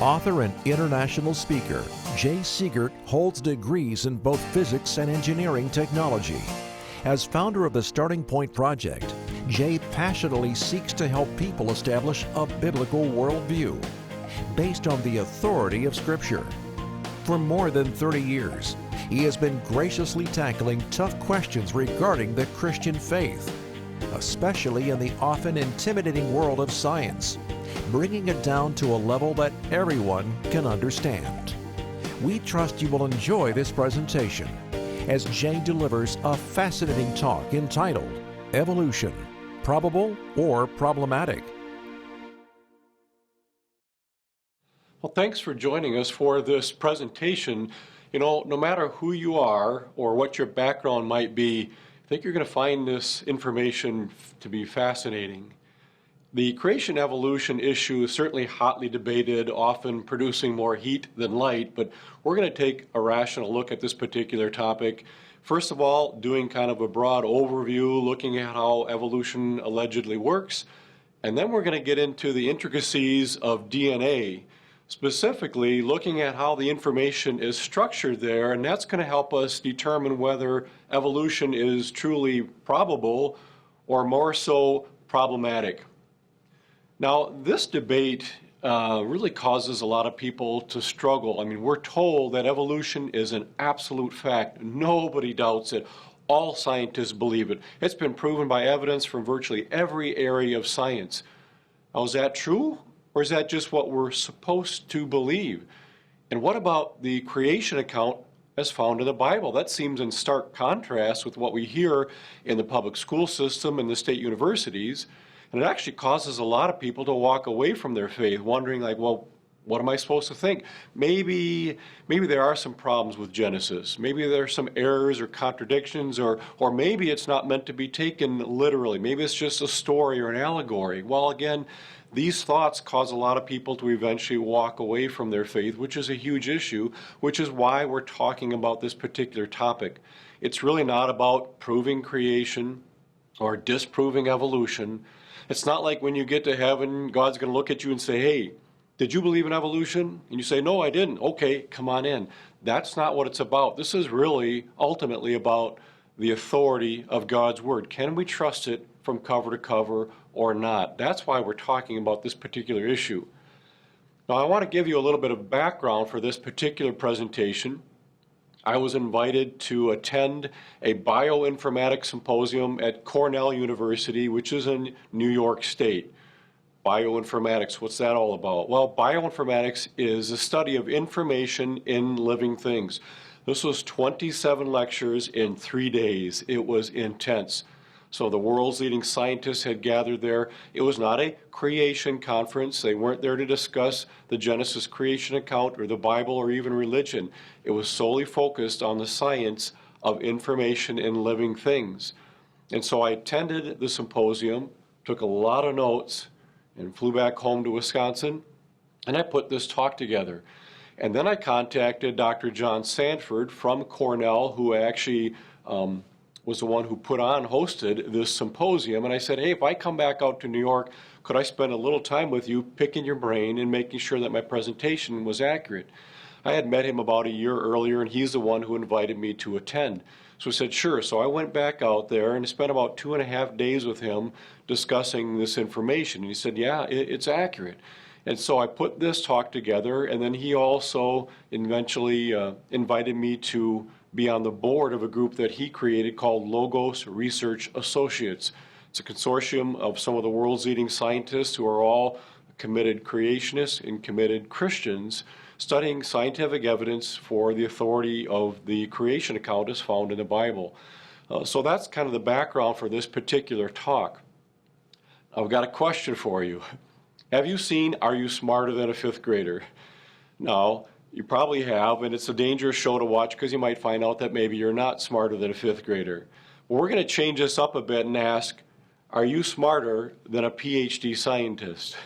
Author and international speaker, Jay Seegert holds degrees in both physics and engineering technology. As founder of the Starting Point Project, Jay passionately seeks to help people establish a biblical worldview based on the authority of Scripture. For more than 30 years, he has been graciously tackling tough questions regarding the Christian faith, especially in the often intimidating world of science, bringing it down to a level that everyone can understand. We trust you will enjoy this presentation as Jay delivers a fascinating talk entitled Evolution, Probable or Problematic? Well, thanks for joining us for this presentation. You know, no matter who you are or what your background might be, I think you're going to find this information to be fascinating. The creation evolution issue is certainly hotly debated, often producing more heat than light, but we're going to take a rational look at this particular topic. First of all, doing kind of a broad overview, looking at how evolution allegedly works, and then we're going to get into the intricacies of DNA, specifically looking at how the information is structured there, and that's going to help us determine whether evolution is truly probable or more so problematic. Now, this debate really causes a lot of people to struggle. I mean, we're told that evolution is an absolute fact. Nobody doubts it. All scientists believe it. It's been proven by evidence from virtually every area of science. Now, is that true? Or is that just what we're supposed to believe? And what about the creation account as found in the Bible? That seems in stark contrast with what we hear in the public school system and the state universities. And it actually causes a lot of people to walk away from their faith, wondering like, well, what am I supposed to think? Maybe there are some problems with Genesis. Maybe there are some errors or contradictions, or maybe it's not meant to be taken literally. Maybe it's just a story or an allegory. Well, again, these thoughts cause a lot of people to eventually walk away from their faith, which is a huge issue, which is why we're talking about this particular topic. It's really not about proving creation or disproving evolution. It's not like when you get to heaven, God's going to look at you and say, hey, did you believe in evolution? And you say, no, I didn't. Okay, come on in. That's not what it's about. This is really ultimately about the authority of God's Word. Can we trust it from cover to cover or not? That's why we're talking about this particular issue. Now, I want to give you a little bit of background for this particular presentation. I was invited to attend a bioinformatics symposium at Cornell University, which is in New York State. Bioinformatics, what's that all about? Well, bioinformatics is the study of information in living things. This was 27 lectures in 3 days. It was intense. So the world's leading scientists had gathered there. It was not a creation conference. They weren't there to discuss the Genesis creation account or the Bible or even religion. It was solely focused on the science of information in living things. And so I attended the symposium, took a lot of notes, and flew back home to Wisconsin, and I put this talk together. And then I contacted Dr. John Sanford from Cornell, who actually was the one who hosted this symposium. And I said, hey, if I come back out to New York, could I spend a little time with you picking your brain and making sure that my presentation was accurate? I had met him about a year earlier, and he's the one who invited me to attend. So I said, sure. So I went back out there and spent about 2.5 days with him discussing this information. And he said, yeah, it's accurate. And so I put this talk together, and then he also eventually invited me to be on the board of a group that he created called Logos Research Associates. It's a consortium of some of the world's leading scientists who are all committed creationists and committed Christians, studying scientific evidence for the authority of the creation account as found in the Bible. So that's kind of the background for this particular talk. I've got a question for you. Have you seen Are You Smarter Than a Fifth Grader? Now, you probably have, and it's a dangerous show to watch because you might find out that maybe you're not smarter than a fifth grader. Well, we're going to change this up a bit and ask, are you smarter than a PhD scientist?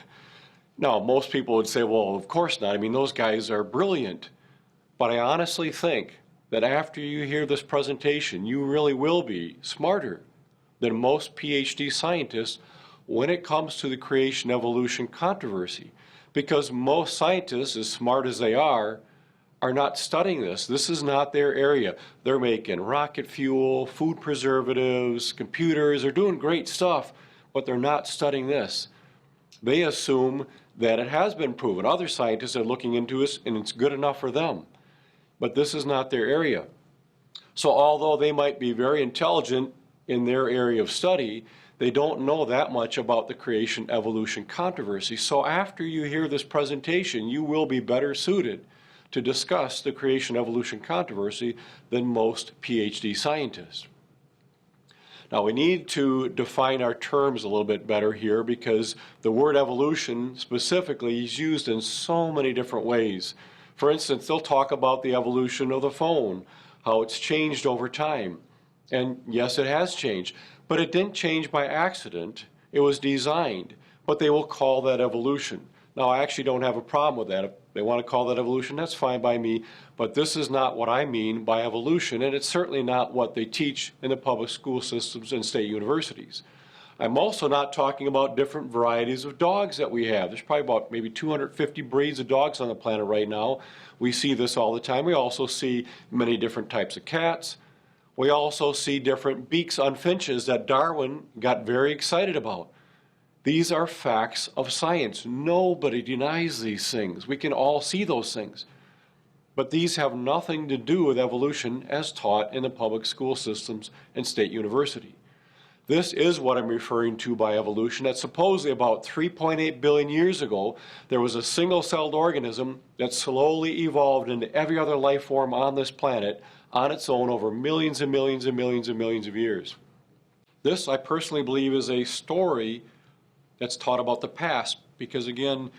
Now, most people would say, well, of course not. I mean, those guys are brilliant. But I honestly think that after you hear this presentation, you really will be smarter than most PhD scientists when it comes to the creation evolution controversy, because most scientists, as smart as they are not studying this. This is not their area. They're making rocket fuel, food preservatives, computers. They're doing great stuff, but they're not studying this. They assume that it has been proven. Other scientists are looking into this, and it's good enough for them. But this is not their area. So although they might be very intelligent in their area of study, they don't know that much about the creation evolution controversy. So after you hear this presentation, you will be better suited to discuss the creation evolution controversy than most PhD scientists. Now we need to define our terms a little bit better here, because the word evolution specifically is used in so many different ways. For instance, they'll talk about the evolution of the phone, how it's changed over time. And yes, it has changed, but it didn't change by accident. It was designed, but they will call that evolution. Now, I actually don't have a problem with that. If they want to call that evolution, that's fine by me, but this is not what I mean by evolution, and it's certainly not what they teach in the public school systems and state universities. I'm also not talking about different varieties of dogs that we have. There's probably about maybe 250 breeds of dogs on the planet right now. We see this all the time. We also see many different types of cats. We also see different beaks on finches that Darwin got very excited about. These are facts of science. Nobody denies these things. We can all see those things. But these have nothing to do with evolution as taught in the public school systems and state university. This is what I'm referring to by evolution. That supposedly about 3.8 billion years ago, there was a single-celled organism that slowly evolved into every other life form on this planet on its own over millions and millions and millions and millions of years. This, I personally believe, is a story that's taught about the past, because again,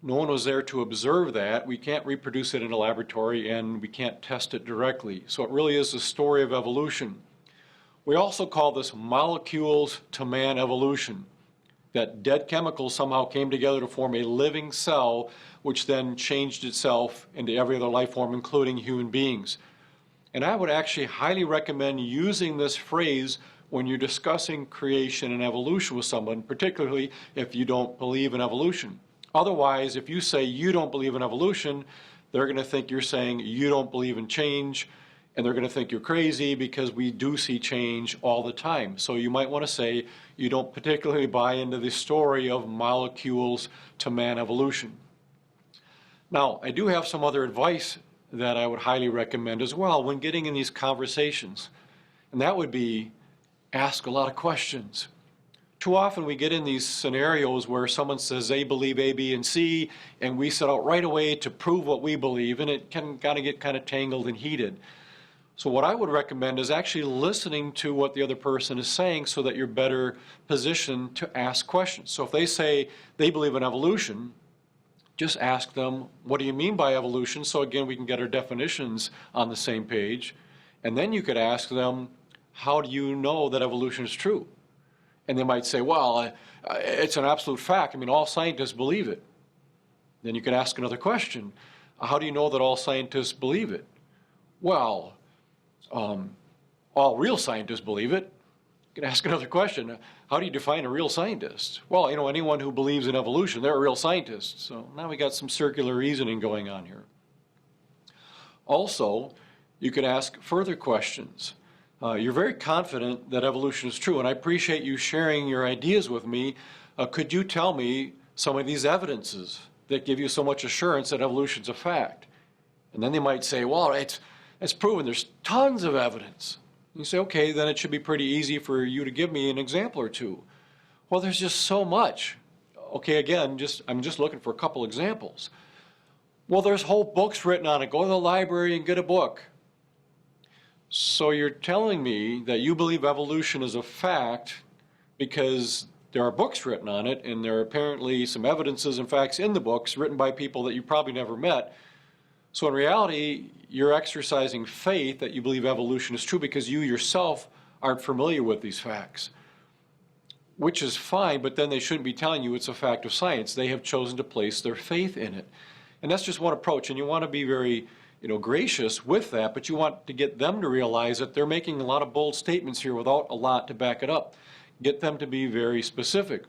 no one was there to observe that. We can't reproduce it in a laboratory, and we can't test it directly. So it really is the story of evolution. We also call this molecules to man evolution, that dead chemicals somehow came together to form a living cell, which then changed itself into every other life form, including human beings. And I would actually highly recommend using this phrase when you're discussing creation and evolution with someone, particularly if you don't believe in evolution. Otherwise, if you say you don't believe in evolution, they're going to think you're saying you don't believe in change, and they're going to think you're crazy, because we do see change all the time. So you might want to say you don't particularly buy into the story of molecules to man evolution. Now, I do have some other advice that I would highly recommend as well when getting in these conversations, and that would be ask a lot of questions. Too often we get in these scenarios where someone says they believe A, B, and C, and we set out right away to prove what we believe, and it can get kind of tangled and heated. So what I would recommend is actually listening to what the other person is saying, so that you're better positioned to ask questions. So if they say they believe in evolution, just ask them, what do you mean by evolution? So again, we can get our definitions on the same page. And then you could ask them, how do you know that evolution is true? And they might say, well, it's an absolute fact. I mean, all scientists believe it. Then you can ask another question. How do you know that all scientists believe it? Well, all real scientists believe it. You can ask another question. How do you define a real scientist? Well, anyone who believes in evolution, they're a real scientist. So now we got some circular reasoning going on here. Also, you can ask further questions. You're very confident that evolution is true, and I appreciate you sharing your ideas with me. Could you tell me some of these evidences that give you so much assurance that evolution is a fact? And then they might say, well, it's proven. There's tons of evidence. You say, okay, then it should be pretty easy for you to give me an example or two. Well, there's just so much. Okay, again, I'm just looking for a couple examples. Well, there's whole books written on it. Go to the library and get a book. So you're telling me that you believe evolution is a fact because there are books written on it, and there are apparently some evidences and facts in the books written by people that you probably never met. So in reality, you're exercising faith that you believe evolution is true because you yourself aren't familiar with these facts, which is fine, but then they shouldn't be telling you it's a fact of science. They have chosen to place their faith in it. And that's just one approach, and you want to be very gracious with that, but you want to get them to realize that they're making a lot of bold statements here without a lot to back it up. Get them to be very specific.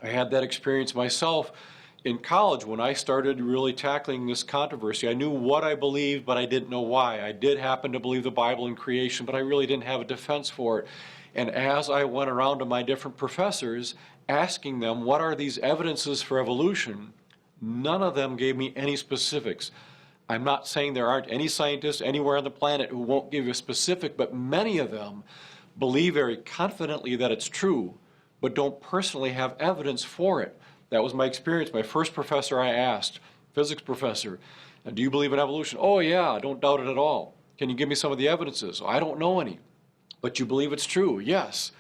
I had that experience myself in college when I started really tackling this controversy. I knew what I believed, but I didn't know why. I did happen to believe the Bible and creation, but I really didn't have a defense for it. And as I went around to my different professors, asking them, what are these evidences for evolution? None of them gave me any specifics. I'm not saying there aren't any scientists anywhere on the planet who won't give you a specific, but many of them believe very confidently that it's true, but don't personally have evidence for it. That was my experience. My first professor I asked, physics professor, do you believe in evolution? Oh yeah, I don't doubt it at all. Can you give me some of the evidences? I don't know any. But you believe it's true? Yes.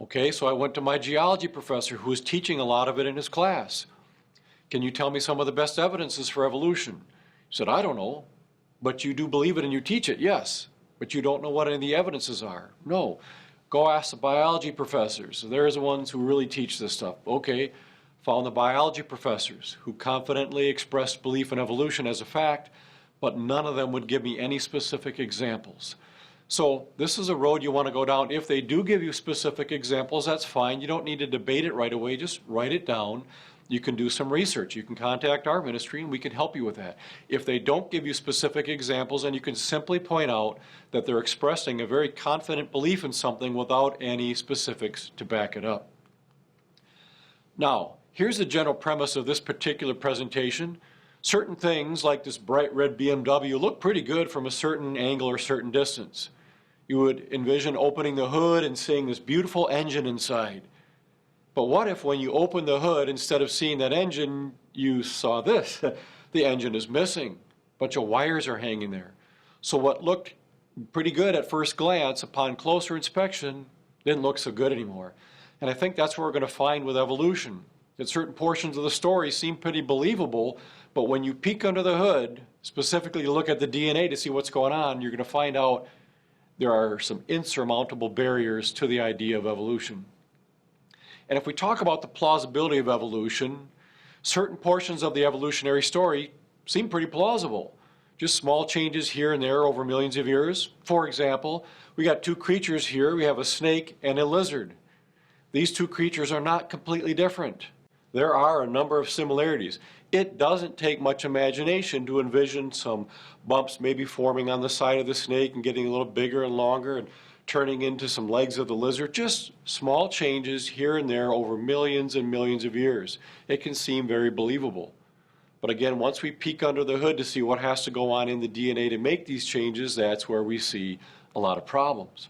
Okay, so I went to my geology professor who was teaching a lot of it in his class. Can you tell me some of the best evidences for evolution? He said, I don't know, but you do believe it and you teach it? Yes. But you don't know what any of the evidences are? No. Go ask the biology professors. They're the ones who really teach this stuff. Okay. Found the biology professors who confidently expressed belief in evolution as a fact, but none of them would give me any specific examples. So this is a road you want to go down. If they do give you specific examples, that's fine. You don't need to debate it right away. Just write it down. You can do some research. You can contact our ministry and we can help you with that. If they don't give you specific examples, then you can simply point out that they're expressing a very confident belief in something without any specifics to back it up. Now, here's the general premise of this particular presentation. Certain things, like this bright red BMW, look pretty good from a certain angle or certain distance. You would envision opening the hood and seeing this beautiful engine inside. But what if when you open the hood, instead of seeing that engine, you saw this? The engine is missing. A bunch of wires are hanging there. So what looked pretty good at first glance, upon closer inspection, didn't look so good anymore. And I think that's what we're going to find with evolution. That certain portions of the story seem pretty believable, but when you peek under the hood, specifically look at the DNA to see what's going on, you're going to find out there are some insurmountable barriers to the idea of evolution. And if we talk about the plausibility of evolution, certain portions of the evolutionary story seem pretty plausible. Just small changes here and there over millions of years. For example, we got two creatures here. We have a snake and a lizard. These two creatures are not completely different. There are a number of similarities. It doesn't take much imagination to envision some bumps maybe forming on the side of the snake and getting a little bigger and longer and turning into some legs of the lizard. Just small changes here and there over millions and millions of years. It can seem very believable. But again, once we peek under the hood to see what has to go on in the DNA to make these changes, that's where we see a lot of problems.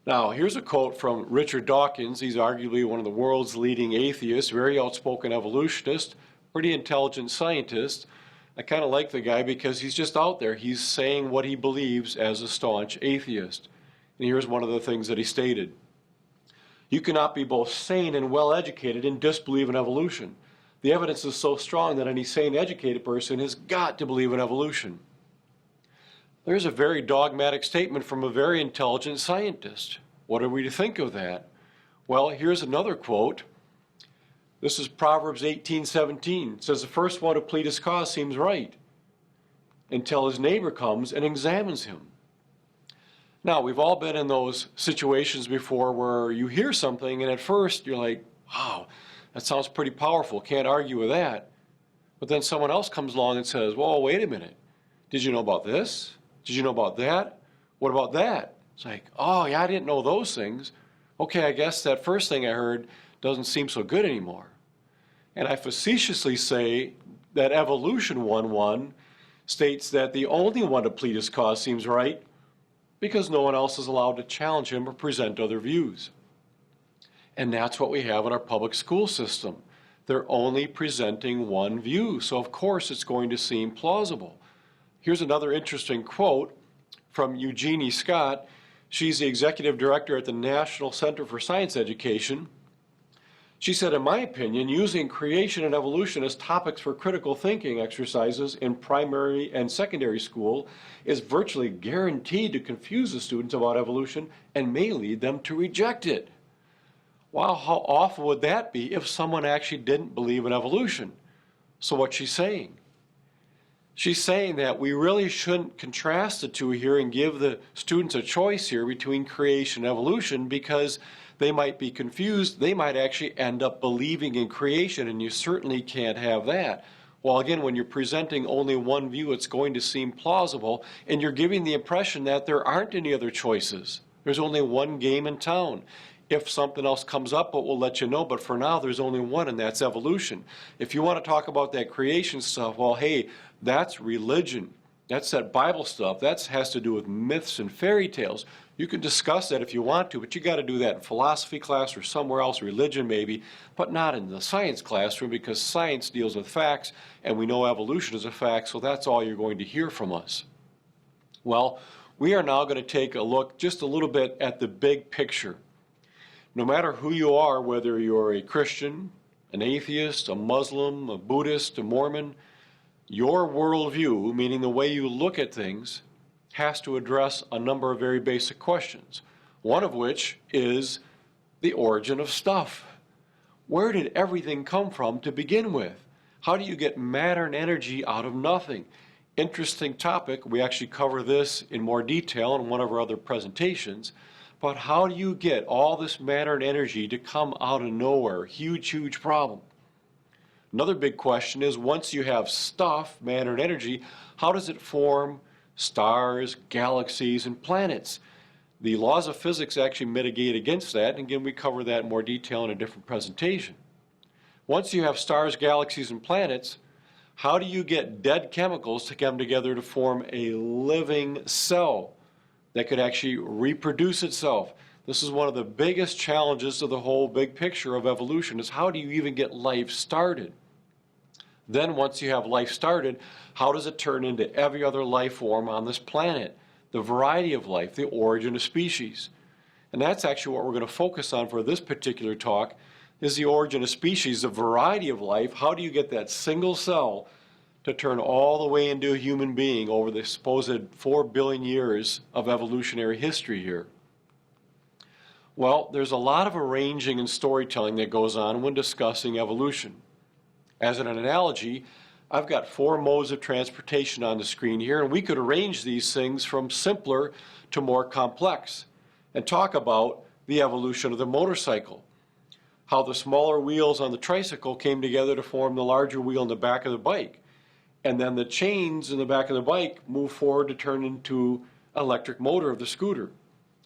Now, here's a quote from Richard Dawkins. He's arguably one of the world's leading atheists, very outspoken evolutionist, pretty intelligent scientist. I kind of like the guy because he's just out there. He's saying what he believes as a staunch atheist. And here's one of the things that he stated. You cannot be both sane and well-educated and disbelieve in evolution. The evidence is so strong that any sane, educated person has got to believe in evolution. There's a very dogmatic statement from a very intelligent scientist. What are we to think of that? Well, here's another quote. This is Proverbs 18:17. It says, the first one to plead his cause seems right until his neighbor comes and examines him. Now, we've all been in those situations before where you hear something and at first you're like, wow, that sounds pretty powerful, can't argue with that. But then someone else comes along and says, well, wait a minute. Did you know about this? Did you know about that? What about that? It's like, oh, yeah, I didn't know those things. Okay, I guess that first thing I heard doesn't seem so good anymore. And I facetiously say that Evolution 1:1 states that the only one to plead his cause seems right because no one else is allowed to challenge him or present other views. And that's what we have in our public school system. They're only presenting one view, so of course it's going to seem plausible. Here's another interesting quote from Eugenie Scott. She's the executive director at the National Center for Science Education. She said, in my opinion, using creation and evolution as topics for critical thinking exercises in primary and secondary school is virtually guaranteed to confuse the students about evolution and may lead them to reject it. Wow, how awful would that be if someone actually didn't believe in evolution? So what's she saying? She's saying that we really shouldn't contrast the two here and give the students a choice here between creation and evolution because They might be confused. They might actually end up believing in creation, and you certainly can't have that. Well, again, when you're presenting only one view, it's going to seem plausible, and you're giving the impression that there aren't any other choices. There's only one game in town. If something else comes up, we'll let you know, but for now, there's only one, and that's evolution. If you want to talk about that creation stuff, well, hey, that's religion. That's that Bible stuff. That has to do with myths and fairy tales. You can discuss that if you want to, but you got to do that in philosophy class or somewhere else, religion maybe, but not in the science classroom, because science deals with facts, and we know evolution is a fact, so that's all you're going to hear from us. Well, we are now going to take a look just a little bit at the big picture. No matter who you are, whether you're a Christian, an atheist, a Muslim, a Buddhist, a Mormon, your worldview, meaning the way you look at things, has to address a number of very basic questions. One of which is the origin of stuff. Where did everything come from to begin with? How do you get matter and energy out of nothing? Interesting topic. We actually cover this in more detail in one of our other presentations. But how do you get all this matter and energy to come out of nowhere? Huge, huge problem. Another big question is, once you have stuff, matter and energy, how does it form stars, galaxies, and planets? The laws of physics actually mitigate against that, and again, we cover that in more detail in a different presentation. Once you have stars, galaxies, and planets, how do you get dead chemicals to come together to form a living cell that could actually reproduce itself? This is one of the biggest challenges to the whole big picture of evolution, is how do you even get life started? Then once you have life started, how does it turn into every other life form on this planet? The variety of life, the origin of species. And that's actually what we're going to focus on for this particular talk, is the origin of species, the variety of life. How do you get that single cell to turn all the way into a human being over the supposed 4 billion years of evolutionary history here? Well, there's a lot of arranging and storytelling that goes on when discussing evolution. As an analogy, I've got 4 modes of transportation on the screen here, and we could arrange these things from simpler to more complex and talk about the evolution of the motorcycle, how the smaller wheels on the tricycle came together to form the larger wheel in the back of the bike, and then the chains in the back of the bike moved forward to turn into electric motor of the scooter.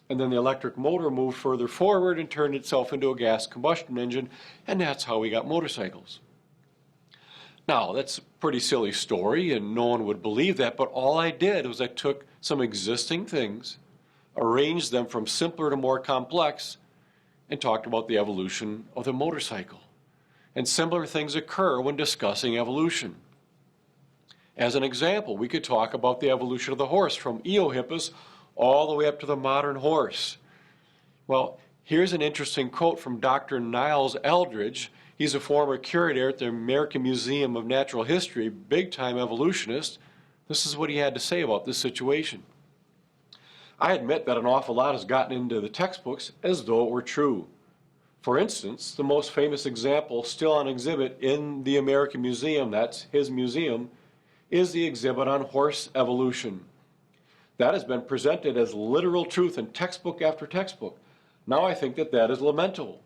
And then the electric motor moved further forward and turned itself into a gas combustion engine, and that's how we got motorcycles. Now, that's a pretty silly story, and no one would believe that, but all I did was I took some existing things, arranged them from simpler to more complex, and talked about the evolution of the motorcycle. And similar things occur when discussing evolution. As an example, we could talk about the evolution of the horse from Eohippus all the way up to the modern horse. Well, here's an interesting quote from Dr. Niles Eldredge. He's a former curator at the American Museum of Natural History, big-time evolutionist. This is what he had to say about this situation. I admit that an awful lot has gotten into the textbooks as though it were true. For instance, the most famous example still on exhibit in the American Museum, that's his museum, is the exhibit on horse evolution. That has been presented as literal truth in textbook after textbook. Now I think that that is lamentable.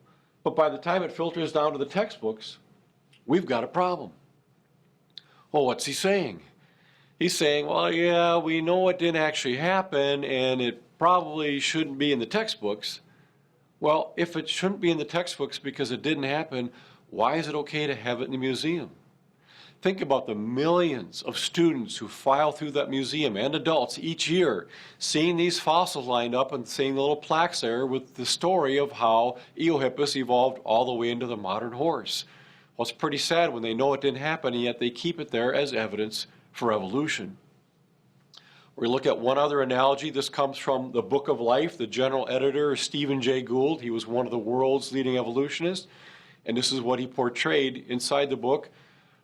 But by the time it filters down to the textbooks, we've got a problem. Well, what's he saying? He's saying, well, yeah, we know it didn't actually happen, and it probably shouldn't be in the textbooks. Well, if it shouldn't be in the textbooks because it didn't happen, why is it okay to have it in the museum? Think about the millions of students who file through that museum, and adults each year, seeing these fossils lined up and seeing the little plaques there with the story of how Eohippus evolved all the way into the modern horse. Well, it's pretty sad when they know it didn't happen, and yet they keep it there as evidence for evolution. We look at one other analogy. This comes from the Book of Life. The general editor is Stephen Jay Gould. He was one of the world's leading evolutionists, and this is what he portrayed inside the book: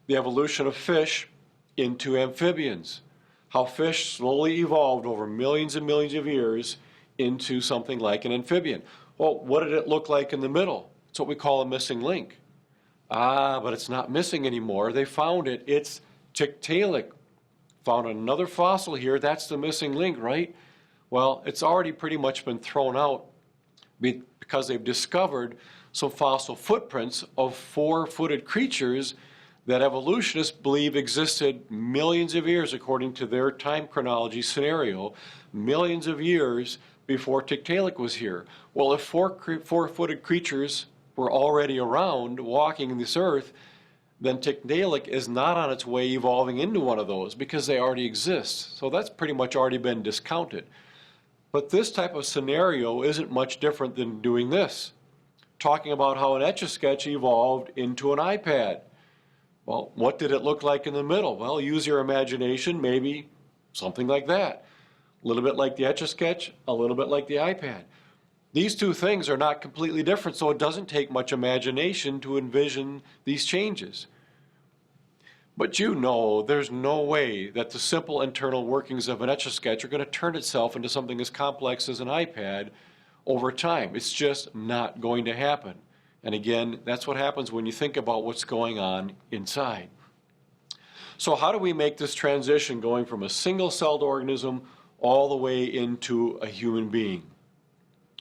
the evolution of fish into amphibians. How fish slowly evolved over millions and millions of years into something like an amphibian. Well, what did it look like in the middle? It's what we call a missing link. But it's not missing anymore. They found it. It's Tiktaalik. Found another fossil here. That's the missing link, right? Well, it's already pretty much been thrown out because they've discovered some fossil footprints of four-footed creatures that evolutionists believe existed millions of years, according to their time chronology scenario, millions of years before Tiktaalik was here. Well, if four-footed creatures were already around walking this earth, then Tiktaalik is not on its way evolving into one of those because they already exist. So that's pretty much already been discounted. But this type of scenario isn't much different than doing this, talking about how an Etch-a-Sketch evolved into an iPad. Well, what did it look like in the middle? Well, use your imagination, maybe something like that. A little bit like the Etch-a-Sketch, a little bit like the iPad. These two things are not completely different, so it doesn't take much imagination to envision these changes. But you know there's no way that the simple internal workings of an Etch-a-Sketch are going to turn itself into something as complex as an iPad over time. It's just not going to happen. And again, that's what happens when you think about what's going on inside. So how do we make this transition going from a single-celled organism all the way into a human being?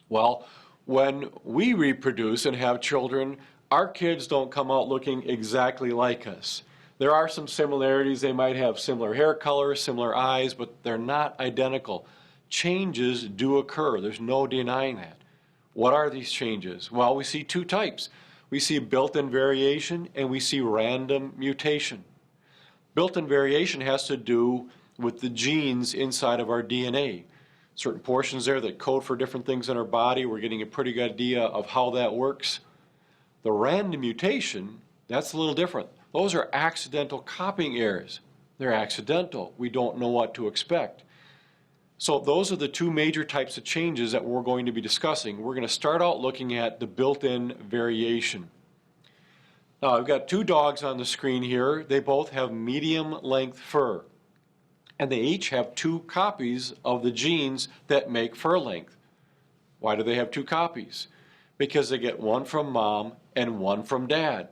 Well, when we reproduce and have children, our kids don't come out looking exactly like us. There are some similarities. They might have similar hair color, similar eyes, but they're not identical. Changes do occur. There's no denying that. What are these changes? Well, we see two types. We see built-in variation and we see random mutation. Built-in variation has to do with the genes inside of our DNA. Certain portions there that code for different things in our body. We're getting a pretty good idea of how that works. The random mutation, that's a little different. Those are accidental copying errors. They're accidental. We don't know what to expect. So those are the two major types of changes that we're going to be discussing. We're going to start out looking at the built-in variation. Now, I've got two dogs on the screen here. They both have medium-length fur. And they each have two copies of the genes that make fur length. Why do they have two copies? Because they get one from mom and one from dad.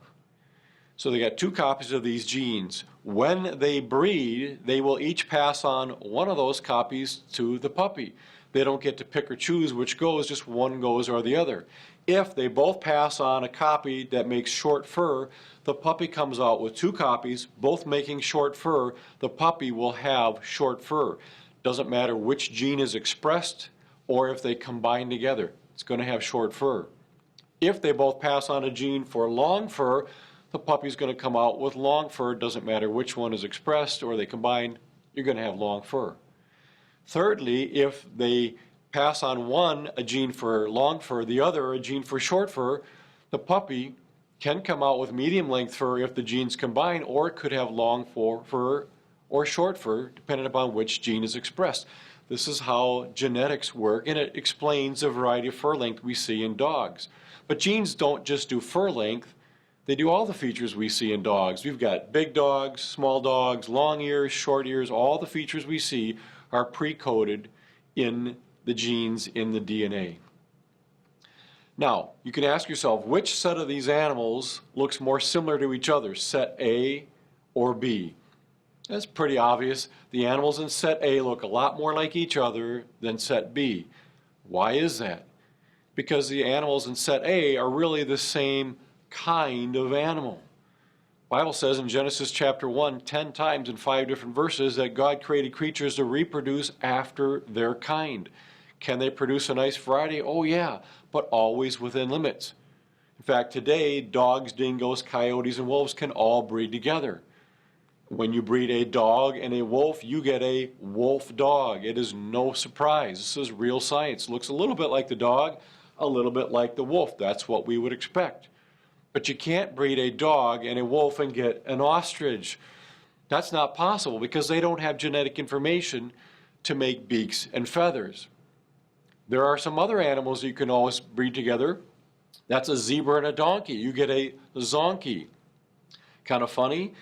So they got two copies of these genes. When they breed, they will each pass on one of those copies to the puppy. They don't get to pick or choose which goes, just one goes or the other. If they both pass on a copy that makes short fur, the puppy comes out with two copies, both making short fur. The puppy will have short fur. Doesn't matter which gene is expressed or if they combine together. It's going to have short fur. If they both pass on a gene for long fur, the puppy's going to come out with long fur. Doesn't matter which one is expressed or they combine, you're going to have long fur. Thirdly, if they pass on one a gene for long fur, the other a gene for short fur, the puppy can come out with medium length fur if the genes combine, or it could have long fur or short fur, depending upon which gene is expressed. This is how genetics work, and it explains the variety of fur length we see in dogs. But genes don't just do fur length. They do all the features we see in dogs. We've got big dogs, small dogs, long ears, short ears. All the features we see are pre-coded in the genes in the DNA. Now, you can ask yourself, which set of these animals looks more similar to each other, set A or B? That's pretty obvious. The animals in set A look a lot more like each other than set B. Why is that? Because the animals in set A are really the same kind of animal. The Bible says in Genesis chapter 1, 10 times in 5 different verses that God created creatures to reproduce after their kind. Can they produce a nice variety? Oh yeah, but always within limits. In fact, today, dogs, dingoes, coyotes, and wolves can all breed together. When you breed a dog and a wolf, you get a wolf dog. It is no surprise. This is real science. Looks a little bit like the dog, a little bit like the wolf. That's what we would expect. But you can't breed a dog and a wolf and get an ostrich. That's not possible because they don't have genetic information to make beaks and feathers. There are some other animals you can always breed together. That's a zebra and a donkey. You get a zonkey. Kind of funny,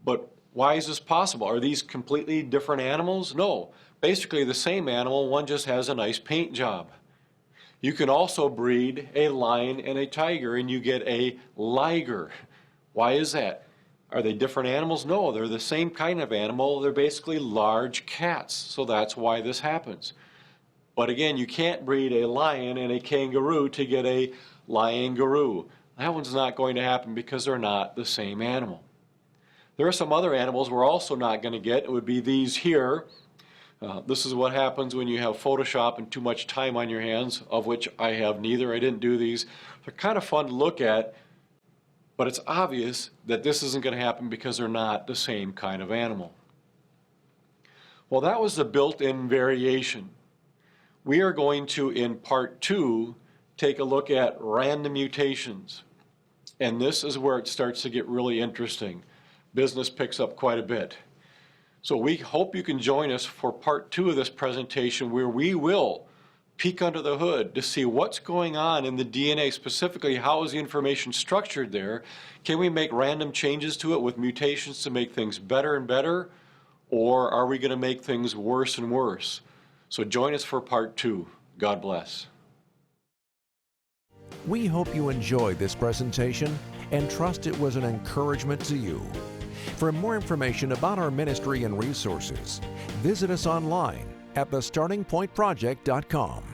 but why is this possible? Are these completely different animals? No. Basically the same animal, one just has a nice paint job. You can also breed a lion and a tiger and you get a liger. Why is that? Are they different animals? No, they're the same kind of animal. They're basically large cats. So that's why this happens. But again, you can't breed a lion and a kangaroo to get a lion-garoo. That one's not going to happen because they're not the same animal. There are some other animals we're also not going to get. It would be these here. This is what happens when you have Photoshop and too much time on your hands, of which I have neither. I didn't do these. They're kind of fun to look at, but it's obvious that this isn't going to happen because they're not the same kind of animal. Well, that was the built-in variation. We are going to, in part 2, take a look at random mutations. And this is where it starts to get really interesting. Business picks up quite a bit. So we hope you can join us for part 2 of this presentation, where we will peek under the hood to see what's going on in the DNA, specifically how is the information structured there. Can we make random changes to it with mutations to make things better and better, or are we going to make things worse and worse? So join us for part 2. God bless. We hope you enjoyed this presentation and trust it was an encouragement to you. For more information about our ministry and resources, visit us online at thestartingpointproject.com.